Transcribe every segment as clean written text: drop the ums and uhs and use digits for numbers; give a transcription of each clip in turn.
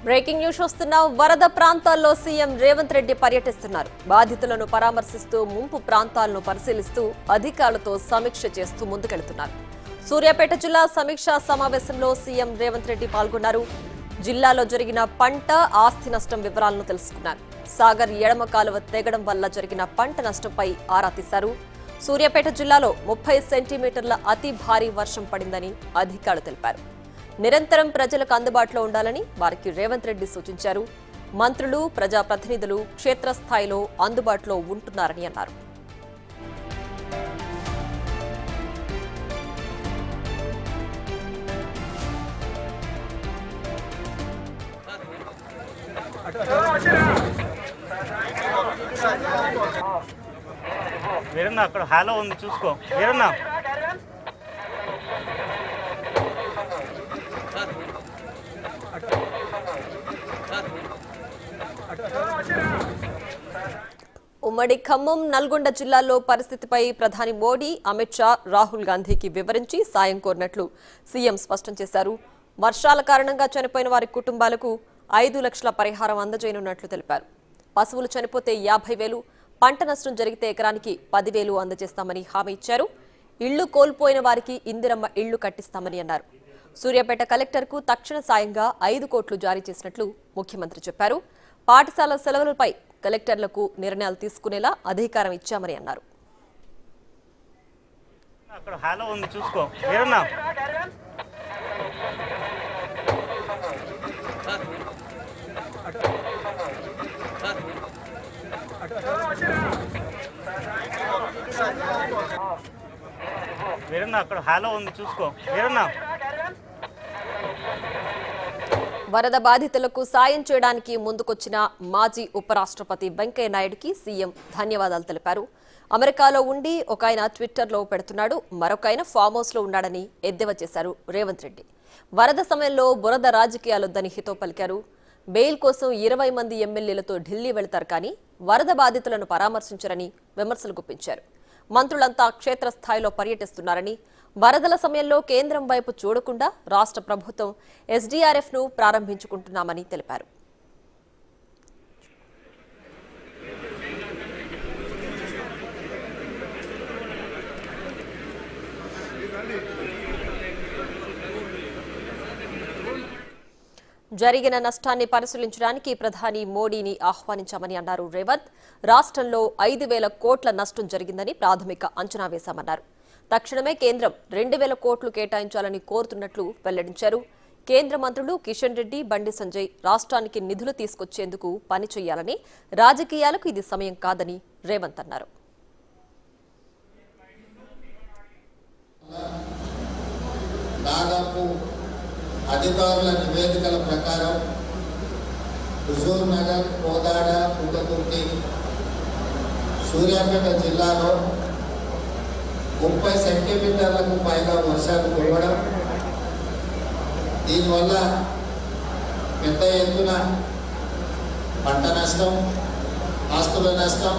Breaking news చూస్తున్నాం. వరద ప్రాంతాల్లో సీఎం రేవంత్ రెడ్డి పర్యటిస్తున్నారు. బాధితులను పరామర్శిస్తూ ముంపు ప్రాంతాలను పరిశీలిస్తూ అధికారులతో సమీక్ష చేస్తూ ముందుకెళ్తున్నారు. సూర్యాపేట జిల్లా సమీక్షా సమావేశంలో సీఎం రేవంత్ రెడ్డి పాల్గొన్నారు. జిల్లాలో జరిగిన పంట ఆస్తి నష్టం వివరాలను తెలుసుకున్నారు. సాగర్ ఎడమ కాలువ తెగడం వల్ల జరిగిన పంట నష్టంపై ఆరా తీశారు. సూర్యాపేట జిల్లాలో 30 సెంటీమీటర్ల అతి భారీ వర్షం పడిందని అధికారులు తెలిపారు. నిరంతరం ప్రజలకు అందుబాటులో ఉండాలని వారికి రేవంత్ రెడ్డి సూచించారు. మంత్రులు, ప్రజాప్రతినిధులు క్షేత్రస్థాయిలో అందుబాటులో ఉంటున్నారని అన్నారు. వీరన్న అక్కడ హాలో ఉంది, చూసుకో వీరన్న. ఉమ్మడి ఖమ్మం, నల్గొండ జిల్లాల్లో పరిస్థితిపై ప్రధాని మోడీ, అమిత్ షా, రాహుల్ గాంధీకి వివరించి సాయం కోరినట్లు సీఎం స్పష్టం చేశారు. వర్షాల కారణంగా చనిపోయిన వారి కుటుంబాలకు 5 లక్షల పరిహారం అందజేయనున్నట్లు తెలిపారు. పశువులు చనిపోతే 50,000, పంట నష్టం జరిగితే ఎకరానికి 10,000 అందజేస్తామని హామీ ఇచ్చారు. ఇళ్లు కోల్పోయిన వారికి ఇందిరమ్మ ఇళ్లు కట్టిస్తామని అన్నారు. సూర్యాపేట కలెక్టర్కు తక్షణ సాయంగా 5 కోట్లు జారీ చేసినట్లు ముఖ్యమంత్రి చెప్పారు. పాఠశాల సెలవులపై కలెక్టర్లకు నిర్ణయాలు తీసుకునేలా అధికారం ఇచ్చామని అన్నారు. అక్కడ హాలో ఉంది, చూసుకో వీరన్న. వీరన్న అక్కడ హాలో ఉంది, చూసుకో వీరన్న. వరద బాధితులకు సాయం చేయడానికి ముందుకొచ్చిన మాజీ ఉపరాష్ట్రపతి వెంకయ్య నాయుడుకి సీఎం ధన్యవాదాలు తెలిపారు. అమెరికాలో ఉండి ఒక ఆయన ట్విట్టర్లో పెడుతున్నాడు, మరొక ఆయన ఫామ్ హౌస్లో ఉన్నాడని ఎద్దేవా చేశారు రేవంత్ రెడ్డి. వరద సమయంలో బురద రాజకీయాలొద్దని హితో పలికారు. బెయిల్ కోసం 20 మంది ఎమ్మెల్యేలతో ఢిల్లీ వెళతారు కానీ వరద బాధితులను పరామర్శించరని విమర్శలు గుప్పించారు. మంత్రులంతా క్షేత్రస్థాయిలో పర్యటిస్తున్నారని, వరదల సమయంలో కేంద్రం వైపు చూడకుండా రాష్ట్ర ప్రభుత్వం ఎస్డీఆర్ఎఫ్ను ప్రారంభించుకుంటున్నామని తెలిపారు. జరిగిన నష్టాన్ని పరిశీలించడానికి ప్రధాని మోడీని ఆహ్వానించామని అన్నారు రేవంత్. రాష్ట్రంలో 5,000 కోట్ల నష్టం జరిగిందని ప్రాథమిక అంచనా వేశామన్నారు. తక్షణమే కేంద్రం 2,000 కోట్లు కేటాయించాలని కోరుతున్నట్లు వెల్లడించారు. కేంద్ర మంత్రులు కిషన్ రెడ్డి, బండి సంజయ్ రాష్ట్రానికి నిధులు తీసుకొచ్చేందుకు పని చేయాలని, రాజకీయాలకు ఇది సమయం కాదని రేవంత్ అన్నారు. అధికారుల నివేదికల ప్రకారం హుజూర్ నగర్, కోదాడ, పుట్టతుర్తి, సూర్యాపేట జిల్లాలో 30 సెంటీమీటర్లకు పైగా వర్షాలు కురవడం, దీనివల్ల పెద్ద ఎత్తున పంట నష్టం, ఆస్తుల నష్టం,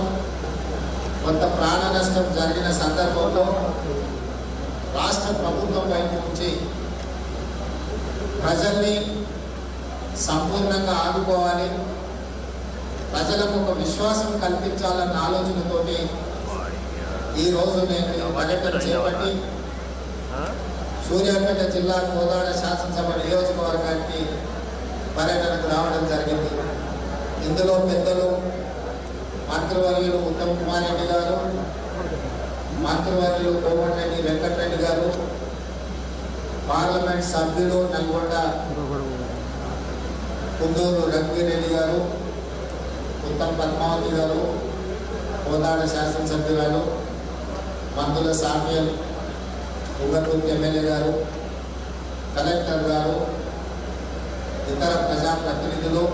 కొంత ప్రాణ నష్టం జరిగిన సందర్భంలో రాష్ట్ర ప్రభుత్వం వైపు నుంచి ప్రజల్ని సంపూర్ణంగా ఆదుకోవాలి, ప్రజలకు ఒక విశ్వాసం కల్పించాలన్న ఆలోచనతోటి ఈరోజు నేను పర్యటన చేపట్టి సూర్యాపేట జిల్లా కోదాడ శాసనసభ నియోజకవర్గానికి పర్యటనకు రావడం జరిగింది. ఇందులో పెద్దలు మంత్రివర్యులు ఉత్తమ్ కుమార్ రెడ్డి గారు, మంత్రివర్యులు కోమటిరెడ్డి వెంకటరెడ్డి గారు, పార్లమెంట్ సభ్యులు నల్గొండ కుందూరు రఘువీరెడ్డి గారు, ఉత్తమ్ పద్మావతి గారు, కోదాడ శాసనసభ్యురాలు మందుల సామ్యం, ఉగతూర్తి ఎమ్మెల్యే గారు, కలెక్టర్ గారు, ఇతర ప్రజాప్రతినిధులు,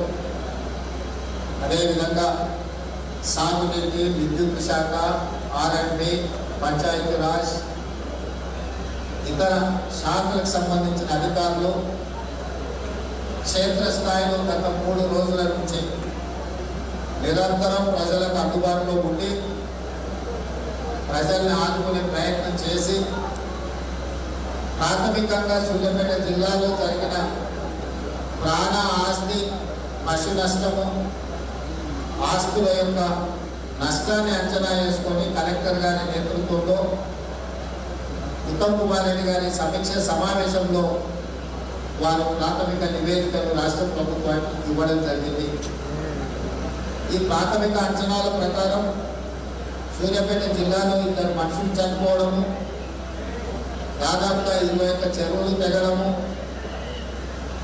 అదేవిధంగా సాగునీటి, విద్యుత్ శాఖ, R&B, పంచాయతీరాజ్, ఇతర శాఖలకు సంబంధించిన అధికారులు క్షేత్రస్థాయిలో గత 3 రోజుల నుంచి నిరంతరం ప్రజలకు అందుబాటులో ఉండి ప్రజల్ని ఆదుకునే ప్రయత్నం చేసి ప్రాథమికంగా సూర్యాపేట జిల్లాలో జరిగిన ప్రాణ ఆస్తి పశు నష్టము, ఆస్తుల యొక్క నష్టాన్ని అంచనా వేసుకొని కలెక్టర్ గారి నేతృత్వంలో ఉత్తమ్ కుమార్ రెడ్డి గారి సమీక్ష సమావేశంలో వారు ప్రాథమిక నివేదికను రాష్ట్ర ప్రభుత్వానికి ఇవ్వడం జరిగింది. ఈ ప్రాథమిక అంచనాల ప్రకారం సూర్యాపేట జిల్లాలో 2 మనుషులు చనిపోవడము, దాదాపుగా 21 చెరువులు తెగడము,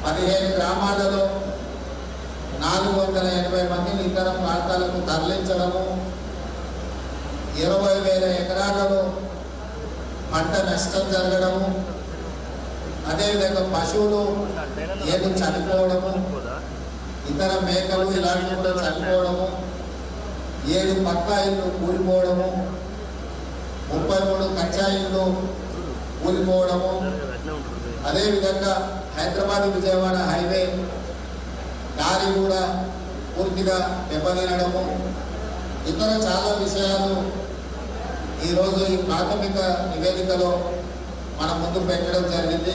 15 గ్రామాలలో 480 మందిని ఇతర ప్రాంతాలకు తరలించడము, 20,000 ఎకరాలలో పంట నష్టం జరగడము, అదేవిధంగా పశువులు ఏదో చనిపోవడము, ఇతర మేకలు ఇలాంటివి కూడా చనిపోవడము, 7 పక్కా ఇళ్ళు కూలిపోవడము, 33 కచ్చా ఇళ్ళు కూలిపోవడము, అదేవిధంగా హైదరాబాద్ విజయవాడ హైవే దారి కూడా పూర్తిగా దెబ్బతినడము, ఇతర చాలా విషయాలు ఈరోజు ఈ ప్రాథమిక నివేదికలో మన ముందు పెట్టడం జరిగింది.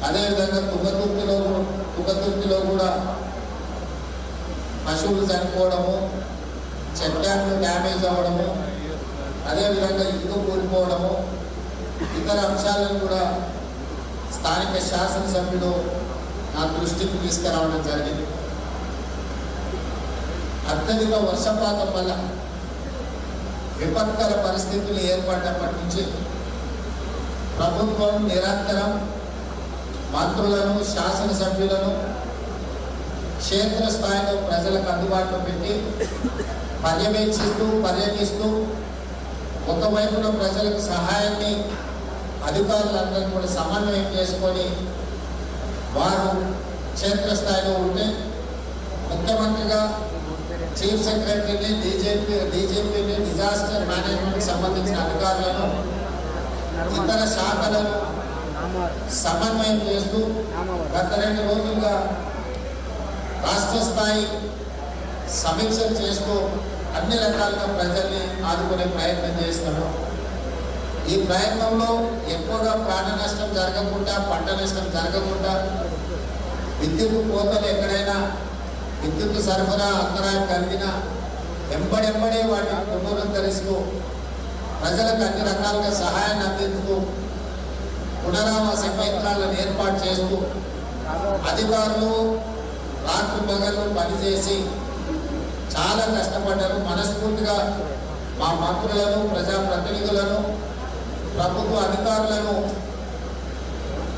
అదేవిధంగా తుంగతుర్తిలో కూడా పశువులు చనిపోవడము, చెక్ డ్యామ్లు డ్యామేజ్ అవ్వడము, అదేవిధంగా ఇల్లు కూలిపోవడము, ఇతర అంశాలను కూడా స్థానిక శాసనసభ్యులు నా దృష్టికి తీసుకురావడం జరిగింది. అత్యధిక వర్షపాతం వల్ల విపత్కర పరిస్థితులు ఏర్పడినప్పటి నుంచి ప్రభుత్వం నిరంతరం మంత్రులను, శాసనసభ్యులను క్షేత్రస్థాయిలో ప్రజలకు అందుబాటులో పెట్టి పర్యటిస్తూ ఒకవైపున ప్రజలకు సహాయాన్ని అధికారులందరూ కూడా సమన్వయం చేసుకొని వారు క్షేత్రస్థాయిలో ఉంటే ముఖ్యమంత్రిగా చీఫ్ సెక్రటరీని, డీజీపీని, డిజాస్టర్ మేనేజ్మెంట్ సంబంధించిన అధికారులను, ఇతర శాఖలను సమన్వయం చేస్తూ గత 2 రోజులుగా రాష్ట్ర స్థాయి సమీక్షలు చేస్తూ అన్ని రకాలుగా ప్రజల్ని ఆదుకునే ప్రయత్నం చేస్తున్నాము. ఈ ప్రయత్నంలో ఎక్కువగా ప్రాణ నష్టం జరగకుండా, పంట నష్టం జరగకుండా, విద్యుత్ కోతలు ఎక్కడైనా విద్యుత్ సరఫరా అంతరాయం కలిగిన ఎంబడెంబడే వాటిని పునరుద్ధరిస్తూ ప్రజలకు అన్ని రకాలుగా సహాయాన్ని అందిస్తూ పునరావాస కేంద్రాలను ఏర్పాటు చేస్తూ అధికారులు రాత్రి పగళ్ళు పనిచేసి చాలా కష్టపడ్డారు. మనస్ఫూర్తిగా మా మంత్రులను, ప్రజాప్రతినిధులను, ప్రభుత్వ అధికారులను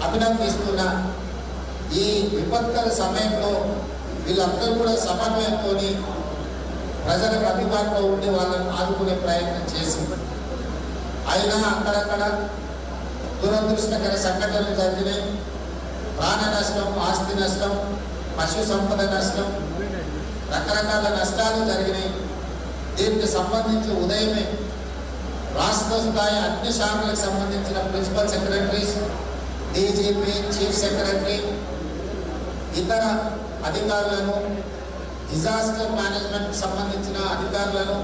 అభినందిస్తున్నా. ఈ విపత్కర సమయంలో వీళ్ళందరూ కూడా సమన్వయంతో ప్రజలకు అందుబాటులో ఉండి వాళ్ళని ఆదుకునే ప్రయత్నం చేసింది. అయినా అక్కడక్కడ దురదృష్టకర సంఘటనలు జరిగినాయి. ప్రాణ నష్టం, ఆస్తి నష్టం, పశు సంపద నష్టం, రకరకాల నష్టాలు జరిగినాయి. దీనికి సంబంధించి ఉదయమే రాష్ట్ర స్థాయి అన్ని శాఖలకు సంబంధించిన principal secretaries, DGP, chief secretary, ఇతర అధికారులను, డిజాస్టర్ మేనేజ్మెంట్ సంబంధించిన అధికారులను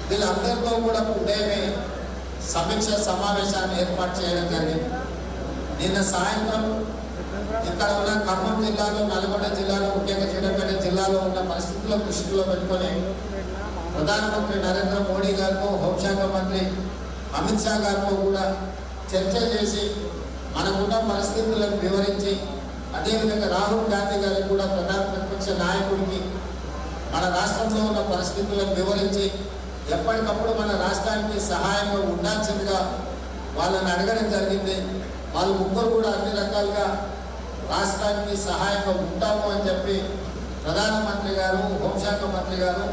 వీళ్ళందరితో కూడా ఉదయమే సమీక్ష సమావేశాన్ని ఏర్పాటు చేయడం జరిగింది. నిన్న సాయంత్రం ఇక్కడ ఉన్న ఖమ్మం జిల్లాలో, నల్గొండ జిల్లాలో, ముఖ్యంగా సూర్యాపేట జిల్లాలో ఉన్న పరిస్థితులను దృష్టిలో పెట్టుకొని ప్రధానమంత్రి నరేంద్ర మోడీ గారితో, హోంశాఖ మంత్రి అమిత్ షా గారితో కూడా చర్చ చేసి మనకున్న పరిస్థితులను వివరించి, అదేవిధంగా రాహుల్ గాంధీ గారికి కూడా ప్రధాన ప్రతిపక్ష నాయకుడికి మన రాష్ట్రంలో ఉన్న పరిస్థితులను వివరించి ఎప్పటికప్పుడు మన రాష్ట్రానికి సహాయంగా ఉండాల్సిందిగా వాళ్ళని అడగడం జరిగింది. వాళ్ళు ముగ్గురు కూడా అన్ని రకాలుగా రాష్ట్రానికి సహాయంగా ఉంటాము అని చెప్పి ప్రధానమంత్రి గారు, హోంశాఖ మంత్రి గారు,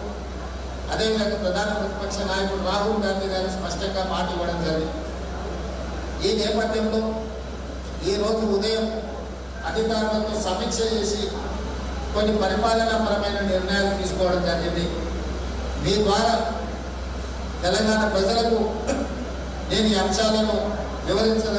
అదేవిధంగా ప్రధాన ప్రతిపక్ష నాయకుడు రాహుల్ గాంధీ గారు స్పష్టంగా మాట ఇవ్వడం జరిగింది. ఈ నేపథ్యంలో ఈరోజు ఉదయం అధికారులతో సమీక్ష చేసి కొన్ని పరిపాలనాపరమైన నిర్ణయాలు తీసుకోవడం జరిగింది. మీ ద్వారా తెలంగాణ ప్రజలకు నేను ఈ అంశాలను వివరించడం